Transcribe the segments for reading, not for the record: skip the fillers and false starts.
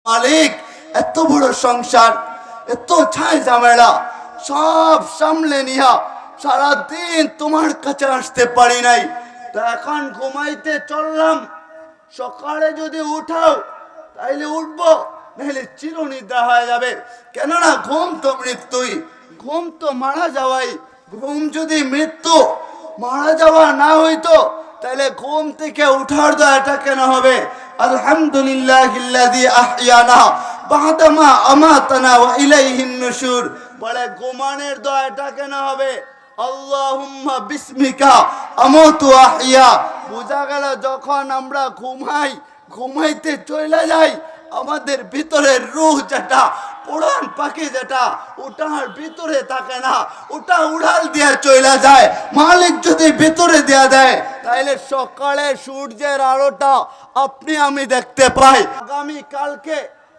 মালিক এত বড় সংসার, এত ছাই ঝামেলা সব সামলে নিয়া সারাদিন তোমার কাছে আসতে পারি নাই। তো এখন ঘুমাইতে চললাম, সকালে যদি উঠাও তাইলে উঠবো, নাহলে চিরনিদ্রা হয়ে যাবে। কেননা ঘুম তো মৃত্যুই, ঘুম তো মারা যাওয়াই। ঘুম যদি মৃত্যু মারা যাওয়া না হইতো তাহলে ঘুম থেকে উঠার দয়াটা কেন হবে? আলহামদুলিল্লাহিল্লাযী আহইয়ানা বা'দামা আমাতানা ওয়া ইলাইহিন নুশুর। বলে ঘুমানোর দয়াটা কেন হবে? আল্লাহুম্মা বিসমিকা আমুতু আহইয়া। বোঝা গেল যখন আমরা ঘুমাইতে চলে যাই, আমাদের ভিতরের রূহ যেটা, পুরান পাখি যেটা, ওটার ভিতরে থাকে না, ওটা উড়াল দিয়ে চলে যায়। মালিক যদি ভিতরে দেয়া দেয় তাহলে সকালে সূর্যের আলোটা আপনি আমি দেখতে পাই। আগামী কালকে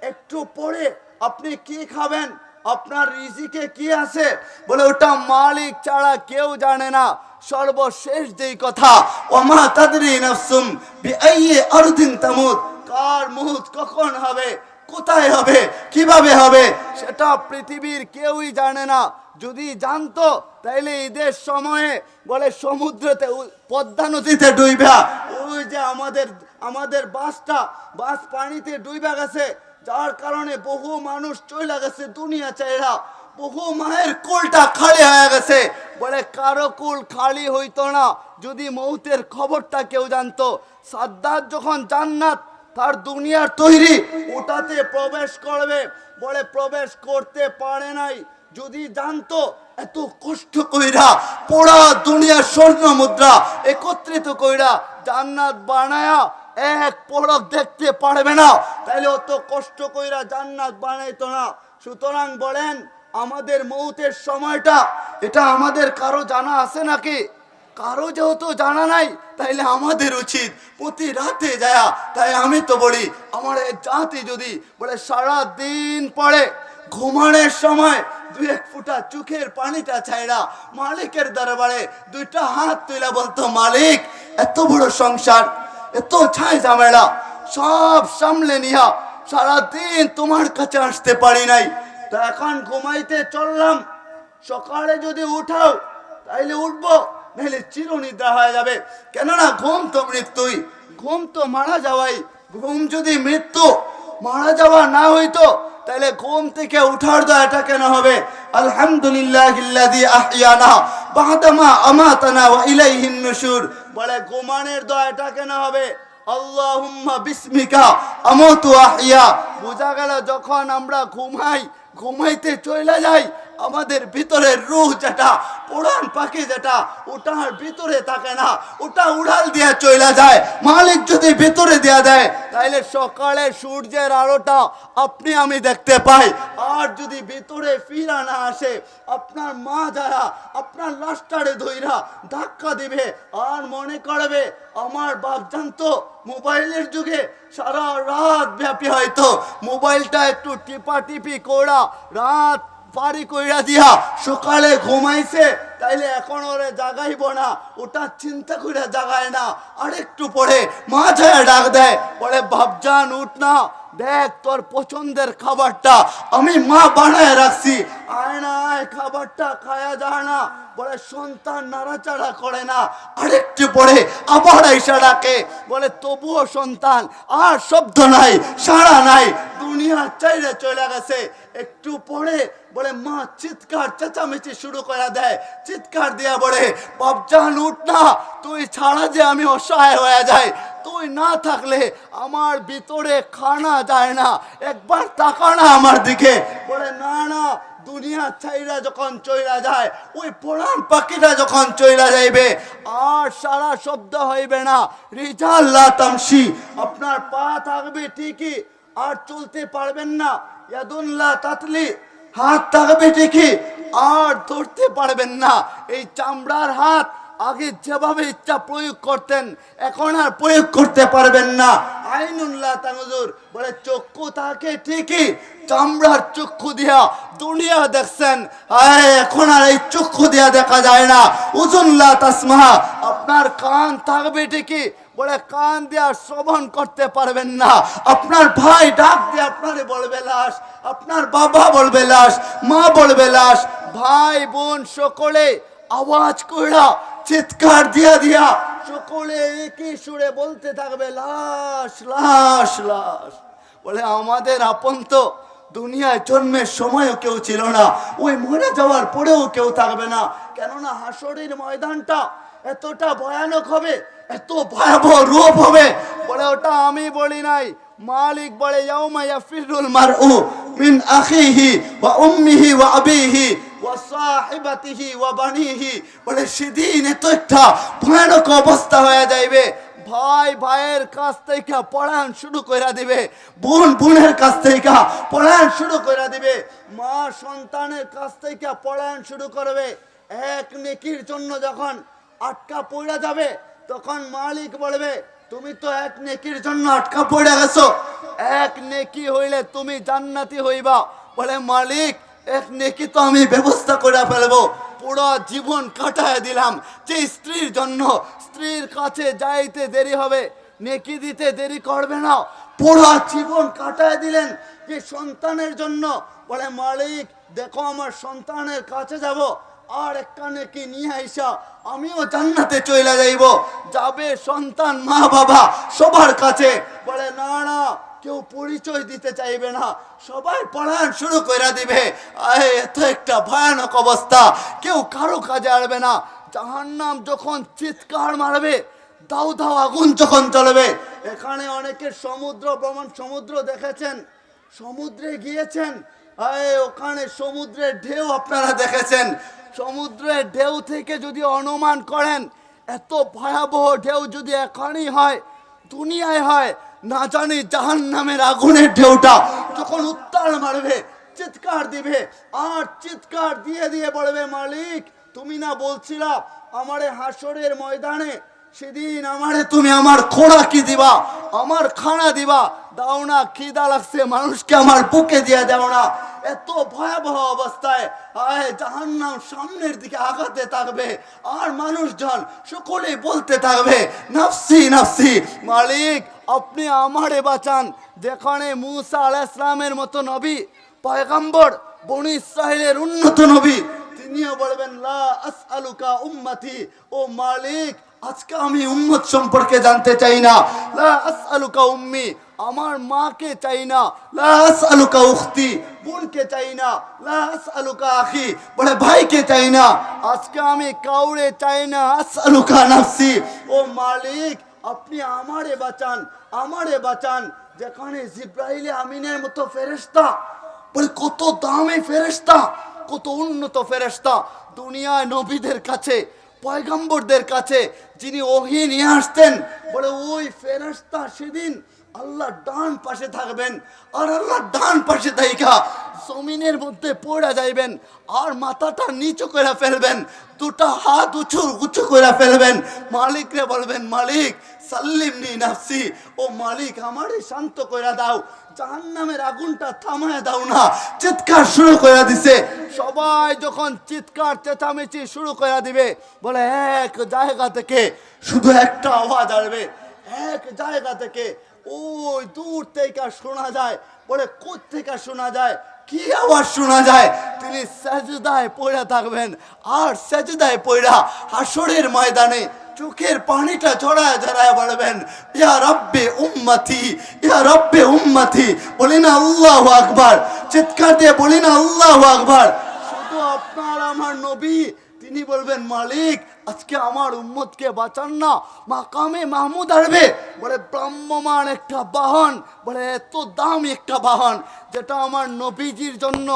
একটু পরে আপনি কি খাবেন, আপনার রিজিকে কি আছে, বলে ওটা মালিক ছাড়া কেউ জানে না। সর্বশেষ যেই কথা, ওমা তাদরি নাফসুম বিআইয়ি আরদিন তামুত, কার মউত কখন হবে, কোথায় হবে, কিভাবে হবে, সেটা পৃথিবীর কেউই জানে না। যদি জানতো তাইলে ঈদের সময়ে বলে সমুদ্রতে, পদ্মা নদীতে ডুইবা, ওই যে আমাদের বাস পানিতে ডুইবা গেছে, যার কারণে বহু মানুষ চলে গেছে দুনিয়া চাইরা, বহু মায়ের কোলটা খালি হয়ে গেছে। বলে কারো কুল খালি হইতো না যদি মৌতের খবরটা কেউ জানতো। সাদ্দাত যখন জান্নাত তার দুনিয়ার তৈরি, ওটাতে প্রবেশ করবে, বলে প্রবেশ করতে পারে নাই। যদি জানতো এত কষ্ট কইরা পোড়া দুনিয়ার স্বর্ণ মুদ্রা একত্রিত কইরা জান্নাত বানায়া এক পলক দেখতে পারবে না, তাইলে অত কষ্ট কইরা জান্নাত বানাইতো না। সুতরাং বলেন, আমাদের মৌতের সময়টা এটা আমাদের কারো জানা আছে নাকি? কারো যেহেতু জানা নাই, তাইলে আমাদের উচিত প্রতি রাতে যায়া, তাই আমি তো বলি আমার জাতি যদি বলে সারা দিন পরে ঘুমানোর সময় দুই এক ফুটা চোখের পানিটা ছাইরা মালিকের দরবারে দুইটা হাত তুলে বলতো, মালিক এত বড় সংসার, এত ছাই ঝামেলা সব সামলে নিয়া সারাদিন তোমার কাছে আসতে পারি নাই। তো এখন ঘুমাইতে চললাম, সকালে যদি উঠাও তাইলে উঠবো, নাহলে চিরনিদ্রা হয়ে যাবে। কেননা ঘুম তো মৃত্যুই, ঘুম তো মারা যাওয়াই। ঘুম যদি মৃত্যু মারা যাওয়া না হইতো তাহলে ঘুম থেকে উঠার দয়াটা কেন হবে? আলহামদুলিল্লাহিল্লাযী আহইয়ানা বা'দামা আমাতানা ওয়া ইলাইহিন নুশুর। বলে ঘুমানোর দয়াটা কেন হবে? আল্লাহুম্মা বিসমিকা আমুতু আহইয়া। বোঝা গেল যখন আমরা ঘুমাইতে চলে যাই, আমাদের ভিতরের রূহ যেটা, পুরান পাখি যেটা, ওটার ভিতরে থাকে না, ওটা উড়াল দিয়ে চলে যায়। মালিক যদি ভিতরে দেয়া দেয় তাইলে সকালে সূর্যের আলোটা আপনি আমি দেখতে পাই। আর যদি ভিতরে ফিরা না আসে, আপনার মা যারা আপনার লাশটারে ধইরা ধাক্কা দিবে আর মনে করবে আমার বাপ জানতো মোবাইলের যুগে সারা রাত ব্যাপী হয়তো মোবাইলটা একটু টিপি করা রাত পারি কইরা দিয়া সকালে ঘুমাইছে, তাইলে এখন ওরে জাগাইব না, ওটা চিন্তা করে জাগায় না। আরেকটু পরে মা যায় ডাক দেয়, বলে বাপজান উঠ না, দেখ তোর পছন্দের খাবারটা আমি মা বানায় রাখছি, আয় না আয়, খাবারটা খায়া যায় না। বলে সন্তান নাড়াচাড়া করে না। আরেকটু পরে আবার আইসা ডাকে, বলে তবুও সন্তান আর শব্দ নাই, সাড়া নাই, দুনিয়া চাইরে চলে গেছে। একটু পরে বলে মা চিৎকার চেঁচামেচি শুরু করে দেয়, চিৎকার দিয়া বলে বাপজান উঠ না, তুই ছাড়া যে আমি অসহায় হয়ে যাই, তুই না থাকলে আমার ভিতরে খানা যায় না, একবার তাকা না আমার দিকে। বলে না না, দুনিয়া চাইরা যখন চইলা যায়, ওই পুরান পাখিটা যখন চইলা যাইবে আর সারা শব্দ হইবে না। রিজাল লা তামশি, আপনার পা থাকবে ঠিকই আর চলতে পারবেন না। ইয়াদুন লা তাতলি, হাত থাকবে ঠিকই আর ধরতে পারবেন না। এই চামড়ার হাত আগে যেভাবে ইচ্ছা প্রয়োগ করতেন, এখন আর প্রয়োগ করতে পারবেন না। আইনুল্লাহ তানজুর, বলে চক্ষু থাকে ঠিকই, চামড়ার চক্ষু দিয়া দুনিয়া দেখছেন, এখন আর এই চক্ষু দিয়া দেখা যায় না। উজুল্লাহ তাসমাহা, আপনার কান থাকবে ঠিকই, বলে কান দিয়ে শ্রবণ করতে পারবেন না। আপনার ভাই ডাক দিয়ে আপনারে বলবে লাশ, আপনার বাবা বলবে লাশ, মা বলবে লাশ, ভাই বোন সকলে আওয়াজ কইরা চিৎকার দিয়া দিয়া সকলে একই সুরে বলতে থাকবে লাশ লাশ লাশ। বলে আমাদের আপন তো দুনিয়ায় জন্মের সময়ও কেউ ছিল না, ওই মরে যাওয়ার পরেও কেউ থাকবে না। কেননা হাসরের ময়দানটা এতটা ভয়ানক হবে, এত ভয়াবহ রূপ হবে। বলে ওটা আমি বলি নাই, মালিক বলে ইয়াউমা ইয়াফিরুল মারউ মিন আখিহি ওয়া উম্মিহি ওয়া আবিহি ওয়া সাহিবাতিহি ওয়া বানিহি। বলে সেদিন এত একটা ভয়ানক অবস্থা হয়ে যাইবে, ভাই ভাইয়ের কাছ থেকে পড়ান শুরু করে দিবে, বোন বোনের কাছ থেকে পড়ান শুরু করে দিবে, মা সন্তানের কাছ থেকে পড়ান শুরু করবে। এক নেকির জন্য যখন আটকা পড়ে যাবে তখন মালিক বলবে তুমি তো এক নেকির জন্য আটকা পড়ে গেছো, এক নেকি হইলে তুমি জান্নাতি হইবা। বলে মালিক এক নেকি তো আমি ব্যবস্থা করে ফেলবো, পুরো জীবন কাটায় দিলাম যে স্ত্রীর জন্য, স্ত্রীর কাছে যাইতে দেরি হবে, নেকি দিতে দেরি করবে না, পুরো জীবন কাটায় দিলেন যে সন্তানের জন্য। বলে মালিক দেখো আমার সন্তানের কাছে যাব, আর একটা নেকি নিয়ে আইসা আমিও জান্নাতে চলে যাইব। যাবে সন্তান মা বাবা সবার কাছে, বলে না না কেউ পরিচয় দিতে চাইবে না, সবাই পড়ান শুরু করে দিবে। এত একটা ভয়ানক অবস্থা, কেউ কারো কাজে আসবে না। জাহান্নাম যখন চিৎকার মারবে, দাও দাও আগুন যখন জ্বলবে। এখানে অনেকে সমুদ্র ভ্রমণ, সমুদ্র দেখেছেন, সমুদ্রে গিয়েছেন, ওখানে সমুদ্রের ঢেউ আপনারা দেখেছেন। সমুদ্রের ঢেউ থেকে যদি অনুমান করেন এত ভয়াবহ ঢেউ যদি এখানেই হয়, দুনিয়ায় হয়, না জানি জাহান্নামের আগুনের ঢেউটা যখন উত্তাল মারবে, চিৎকার দিবে, আর চিৎকার দিয়ে দিয়ে বলবে মালিক তুমি না বলছিলা আমারে হাসরের ময়দানে সেদিন আমারে তুমি আমার খোরাকি দিবা, আমার খানা দিবা, দাও না, খিদা লাগছে মানুষকে আমার বুকে দিয়ে দাও না। এত ভয়াবহ অবস্থায় জাহান্নাম সামনের দিকে আগাতে থাকবে, আর মানুষজন সকলে বলতে থাকবে নাফসি নাফসি, মালিক আপনি আমারে বাঁচান। যেখানে মুসা আলাইহিস সালামের মতো নবী, পয়গম্বর, বনি ইসরাইলের উন্নত নবী, তিনিও বলবেন লা আসআলুকা উম্মতি, ও মালিক আজকে আমি উম্মত সম্পর্কে জানতে চাই না। লা আসআলুকা উম্মি, আমার মাকে চাই না। লা আসআলুকা উখতি, বোনকে চাই না। লা আসআলুকা আখি, বলে ভাইকে চাই না। আজকে আমি কাউরে চাই না। আসআলুকা নাফসি, ও মালিক আপনি আমারে বাঁচান, আমারে বাঁচান। যেখানে জিব্রাইল আমিনের মতো ফেরেশতা, বলে কত দামি ফেরেশতা, কত উন্নত ফেরেশতা, দুনিয়ায় নবীদের কাছে, পয়গম্বরদের কাছে যিনি ওহী নিয়ে আসতেন। বলে ওই ফেরেশতা সেদিন আল্লাহ ডান পাশে থাকবেন, আর আল্লাহ ডান পাশে থাইকা জমিনের মধ্যে পড়ে যাইবেন, আর মাথাটা নিচু করে ফেলবেন, দুটা হাত উঁচু উঁচু করে ফেলবেন, মালিকরে বলবেন মালিক সাল্লিমনি নাফসি, ও মালিক আমারে শান্ত করে দাও, জাহান্নামের আগুনটা থামায় দাও না। চিৎকার শুরু করে দিছে। সবাই যখন চিৎকার চেঁচামেচি শুরু করে দিবে, বলে এক জায়গা থেকে শুধু একটা আওয়াজ আসবে, এক জায়গা থেকে, ওই দূর থেকে শোনা যায়। বলে কোথ থেকে শোনা যায়, কি আওয়াজ শোনা যায়? তিনি সেজদায় পড়ে থাকবেন, আর সেজদায় পড়া হাসরের ময়দানে চোখের পানিটা ঝরায় ঝরায় বলবেন ইয়া রব্বে উম্মতি, ইয়া রব্বে উম্মতি। বলি না আল্লাহু আকবার, চিৎকার দিয়ে বলি না আল্লাহু আকবার। শুধু আপনার আমার নবী, তিনি বলবেন মালিক আজকে আমার উম্মতকে বাঁচান না, মাকামে মাহমুদ আসবে। বলে ব্রাহ্মমান একটা বাহন, বলে এত দামি একটা বাহন যেটা আমার নবীজির জন্য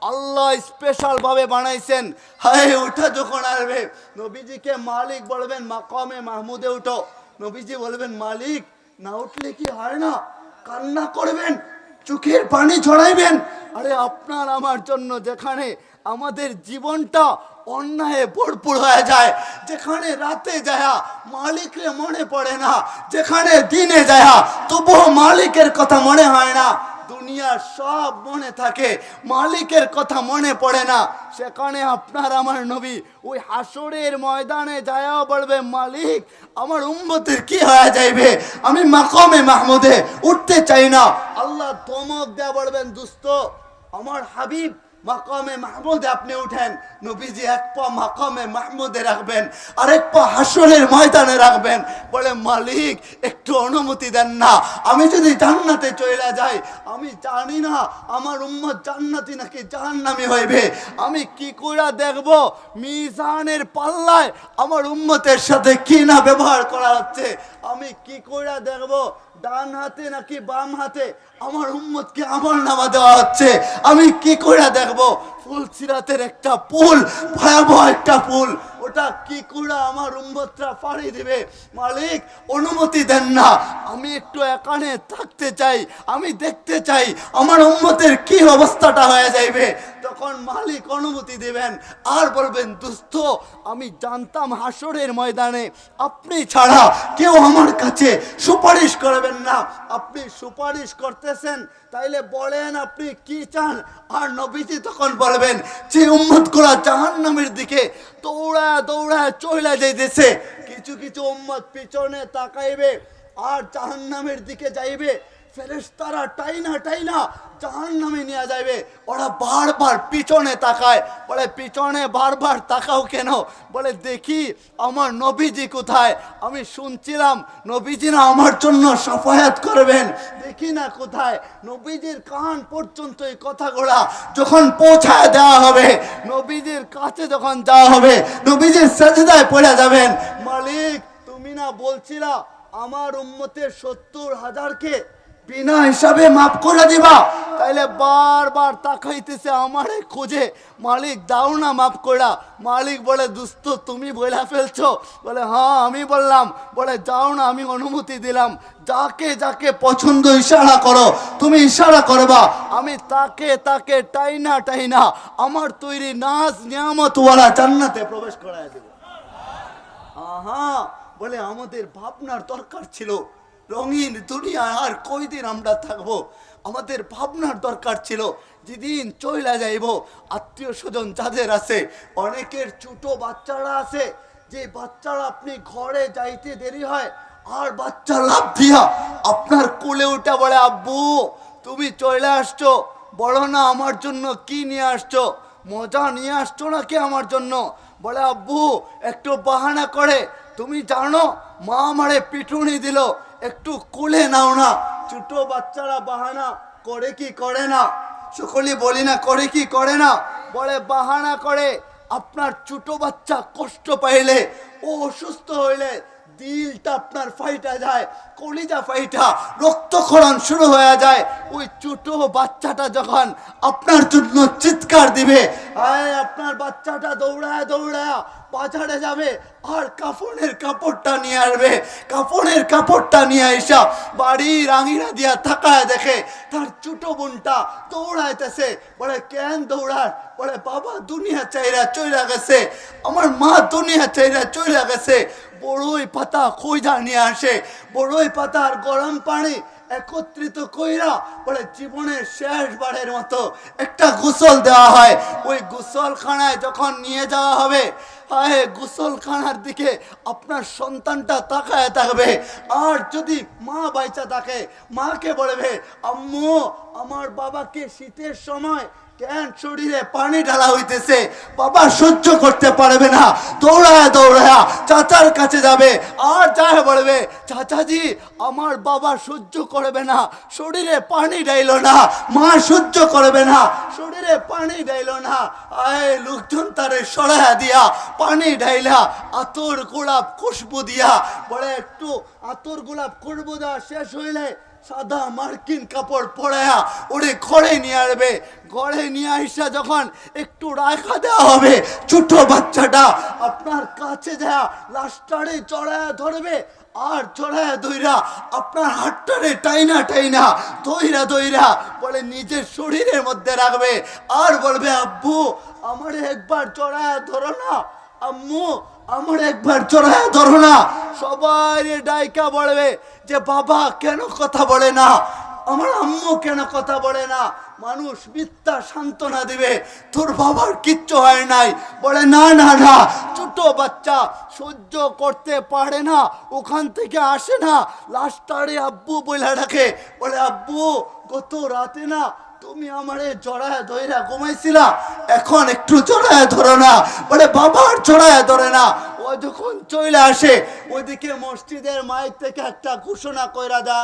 আল্লাহ স্পেশাল ভাবে বানাইছেন। হায় ওটা যখন আসবে, নবীজিকে মালিক বলবেন মাকামে মাহমুদে উঠো। নবীজি বলবেন মালিক না উঠলে কি হয় না, কান্না করবেন, চোখের পানি ছড়াইবেন। আরে আপনার আমার জন্য যেখানে আমাদের জীবনটা অন্যায়ে ভরপুর হয়ে যায়, যেখানে রাতে যায় মালিকের মনে পড়ে না, যেখানে দিনে যায় তবুও মালিকের কথা মনে হয় না, দুনিয়ার সব মনে থাকে, মালিকের কথা মনে পড়ে না। সেখানে আপনার আমার নবী ওই হাসরের ময়দানে যায়া বলবে, মালিক আমার উম্মতের কি হয়ে যাইবে, আমি মাকামে মাহমুদে উঠতে চাই না। আল্লাহ ধমক দেয়া বলবেন, দোস্ত আমার হাবিব মাকামে মাহমুদে আপনি উঠেন। নবীজি এক পা মাকামে মাহমুদে রাখবেন, আরেক পা হাসরের ময়দানে রাখবেন। বলে, মালিক একটু অনুমতি দেন না, আমি যদি জান্নাতে চলে যাই, আমি জানি না আমার উম্মত জান্নাতি নাকি জাহান্নামী হইবে। আমি কি করে দেখব মিজানের পাল্লায় আমার উম্মতের সাথে কি না ব্যবহার করা হচ্ছে? আমি কি করে দেখব ডান হাতে নাকি বাম হাতে আমার উম্মতকে আমল নামা দেওয়া হচ্ছে? আমি কি করে দেখব ফুলসিরাতের একটা পুল, ভয়াবহ একটা পুল, ওটা কি করে আমার উম্মতরা পাড়ি দিবে? মালিক অনুমতি দেন না, আমি একটু এখানে থাকতে চাই, আমি দেখতে চাই আমার উম্মতের কি অবস্থাটা হয়ে যাইবে। তখন মালিক অনুমতি দিবেন আর বলবেন, দোস্ত আমি জানতাম হাসরের ময়দানে আপনি ছাড়া কেউ আমার কাছে সুপারিশ করবেন না। আপনি সুপারিশ করতেছেন, তাইলে বলেন আপনি কি চান? আর নবীজি তখন বলবেন, যে উম্মতগুলো জাহান্নামের দিকে দৌড়া দৌড়া চলে যাইতেছে, কিছু কিছু উম্মত পিছনে তাকাইবে আর জাহান্নামের দিকে যাইবে, ফেরেশতারা টাইনা টাইনা জাহান্নামে নিয়ে যাবে। ওরা বারবার পিছনে তাকায়, বলে পিছনে বারবার তাকাও কেন? বলে দেখি আমার নবীজি কোথায়। আমি শুনছিলাম নবীজি না আমার জন্য সাফায়াত করবেন, দেখি না কোথায়। নবীজির কান পর্যন্ত এই কথাগুলা যখন পৌঁছায় দেওয়া হবে, নবীজির কাছে যখন যাওয়া হবে, নবীজির সাজদায় পড়ে যাবেন, মালিক তুমি না বলছিলা আমার উম্মতের 70,000-কে বিনা হিসাবে মাফ করে দিবা, তাইলে বারবার তাকাইতেছে আমারে খোঁজে, মালিক দাও না মাফ করা। মালিক বলে, দোস্ত তুমি বলে ফেলছো? বলে হ্যাঁ আমি বললাম। বলে যাও না, আমি অনুমতি দিলাম, যাকে যাকে পছন্দ ইশারা করো, তুমি ইশারা করবা, আমি তাকে তাকে টাইনা টাইনা আমার তৈরি নাজ নিয়ামত ওয়ালা জান্নাতে প্রবেশ করায় দেব। আহা, বলে আমাদের ভাবনার দরকার ছিল, রঙিন দুনিয়া আর কয়দিন আমরা থাকবো, আমাদের ভাবনার দরকার ছিল যেদিন চইলা যাইব, আত্মীয় স্বজন যাদের আছে, অনেকের ছোট বাচ্চারা আছে, যে বাচ্চারা আপনি ঘরে যাইতে দেরি হয় আর বাচ্চা লাভ দিয়া আপনার কোলে উঠে বলে, আব্বু তুমি চলে আসছো, বলো না আমার জন্য কি নিয়ে আসছো, মজা নিয়ে আসছো নাকি আমার জন্য? বলে আব্বু একটু বাহানা করে, তুমি জানো মা আমারে পিটুনি দিল, একটু কোলে নাও না। ছোট বাচ্চারা বাহানা করে কি করে না? সকলেই বলি না করে কি করে না? বলে বাহানা করে। আপনার ছোট বাচ্চা কষ্ট পাইলে, ও অসুস্থ হইলে দিলটা আপনার ফাইটা যায়, কলিজা ফাইটা রক্তক্ষরণ শুরু হয়ে যায়। ওই ছোট বাচ্চাটা যখন আপনার জন্য চিৎকার দিবে, আপনার বাচ্চাটা দৌড়ায় দৌড়ায় বাজারে যাবে আর কাফনের কাপড়টা নিয়ে আসবে, কাফনের কাপড়টা নিয়ে এসা বাড়ি রাঙিনা দিয়া তাকায় দেখে তার ছোট বোনটা দৌড়াইতেছে। বলে কেন দৌড়ায়? বলে বাবা দুনিয়া চাইরা চইলা গেছে, আমার মা দুনিয়া চাইরা চইলা গেছে। বড়ই পাতা খোঁজা নিয়ে আসে, বড়ই পাতার গরম পানি একত্রিত কইরা বলে জীবনের শেষবারের মতো একটা গোসল দেওয়া হয়। ওই গোসলখানায় যখন নিয়ে যাওয়া হবে, গোসলখানার দিকে আপনার সন্তানটা তাকায় থাকবে। আর যদি মা বাইচা থাকে, মাকে বলবে, আম্মু আমার বাবাকে শীতের সময় কেন শরীরে পানি ঢালা হইতেছে, বাবা সহ্য করতে পারবে না, দৌড়ায়া দৌড়ায়া চাচার কাছে যাবে আর যায় বলবে, চাচাজি আমার বাবা সহ্য করবে না, শরীরে পানি ঢাইলো না, মা সহ্য করবে না, শরীরে পানি ঢাইলো না। লোকজন তারে সরাইয়া দিয়া পানি ঢাইলা আতর গোলাপ খুশবু দিয়া, বলে একটু আতর গোলাপ খুশবু দেওয়া শেষ হইলে সাদা মার্কিন কাপড় পরায়া ওরে ঘরে নিয়ে আসবে। ঘরে নিয়ে আসা যখন একটু রাখা দেওয়া হবে, ছোট বাচ্চাটা আপনার কাছে যা লাস্টারে চড়ায়া ধরবে আর চড়ায়া দইরা আপনার হাতটারে টাইনা টাইনা দইরা দইরা বলে নিজের শরীরের মধ্যে রাখবে আর বলবে, আব্বু আমার একবার চড়ায়া ধরো না, আম্মু আমার একবার চড়ায়া ধরো না। সবাই ডাইকা বলবে যে বাবা কেন কথা বলে না? আমার আম্মু কেন কথা বলে না? মানুষ মিথ্যা সান্ত্বনা দিবে, তোর বাবার কিচ্ছু হয় নাই, বলে না না না, ছোট বাচ্চা সহ্য করতে পারে না, ওখান থেকে আসে না, লাস্টারে আব্বু বলে ডাকে, বলে আব্বু গত রাতে না তুমি আমারে জড়ায় ধইরা ঘুমাইছিলা, এখন একটু জড়ায় ধরো না, বলে বাবার জড়ায় ধরে না। ও যখন চলে আসে ওইদিকে মসজিদের মাইক থেকে একটা ঘোষণা কইরা দা,